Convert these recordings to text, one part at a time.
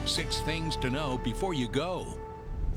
6 things to know before you go.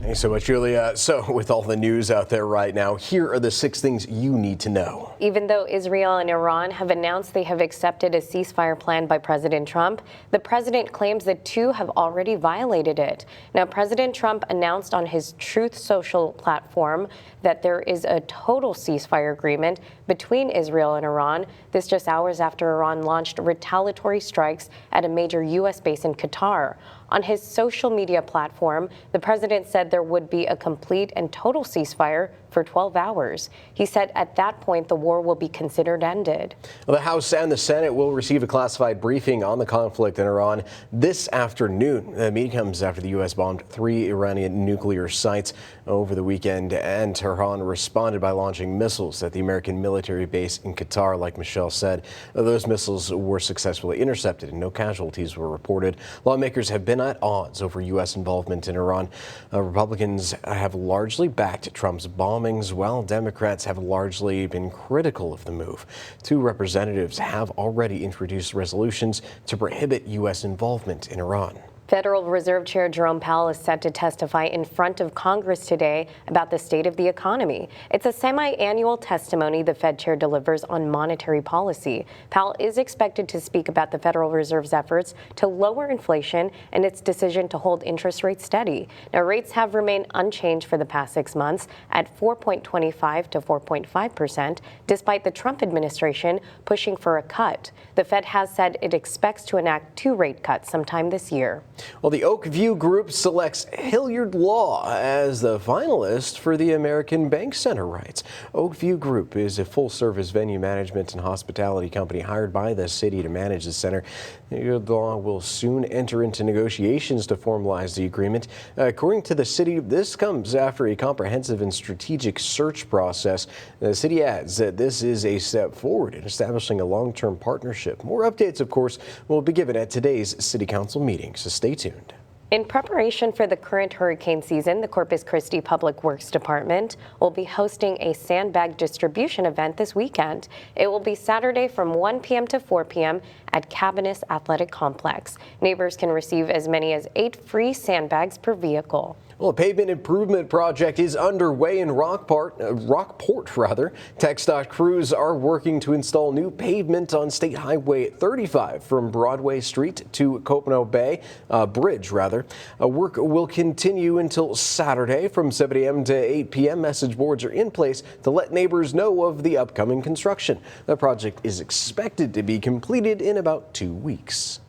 Thanks so much, Julia. So with all the news out there right now, here are the 6 things you need to know. Even though Israel and Iran have announced they have accepted a ceasefire plan by President Trump, the president claims the two have already violated it. Now, President Trump announced on his Truth Social platform that there is a total ceasefire agreement between Israel and Iran. This just hours after Iran launched retaliatory strikes at a major U.S. base in Qatar. On his social media platform, the president said there would be a complete and total ceasefire for 12 hours. He said at that point the war will be considered ended. Well, the House and the Senate will receive a classified briefing on the conflict in Iran this afternoon. The meeting comes after the U.S. bombed 3 Iranian nuclear sites over the weekend, and Tehran responded by launching missiles at the American military base in Qatar, like Michelle said. Those missiles were successfully intercepted and no casualties were reported. Lawmakers have been at odds over U.S. involvement in Iran. Republicans have largely backed Trump's bombings, while Democrats have largely been critical of the move. 2 representatives have already introduced resolutions to prohibit U.S. involvement in Iran. Federal Reserve Chair Jerome Powell is set to testify in front of Congress today about the state of the economy. It's a semi-annual testimony the Fed chair delivers on monetary policy. Powell is expected to speak about the Federal Reserve's efforts to lower inflation and its decision to hold interest rates steady. Now, rates have remained unchanged for the past 6 months at 4.25 to 4.5%, despite the Trump administration pushing for a cut. The Fed has said it expects to enact 2 rate cuts sometime this year. Well, the Oakview Group selects Hilliard Law as the finalist for the American Bank Center rights. Oakview Group is a full-service venue management and hospitality company hired by the city to manage the center. Hilliard Law will soon enter into negotiations to formalize the agreement. According to the city, this comes after a comprehensive and strategic search process. The city adds that this is a step forward in establishing a long-term partnership. More updates, of course, will be given at today's City Council meeting, so stay tuned. In preparation for the current hurricane season, the Corpus Christi Public Works Department will be hosting a sandbag distribution event this weekend. It will be Saturday from 1 p.m. to 4 p.m. at Cabinus Athletic Complex. Neighbors can receive as many as 8 free sandbags per vehicle. Well, a pavement improvement project is underway in Rockport. TxDOT crews are working to install new pavement on State Highway 35 from Broadway Street to Copano Bay Bridge. Work will continue until Saturday from 7 a.m. to 8 p.m. Message boards are in place to let neighbors know of the upcoming construction. The project is expected to be completed in about 2 weeks.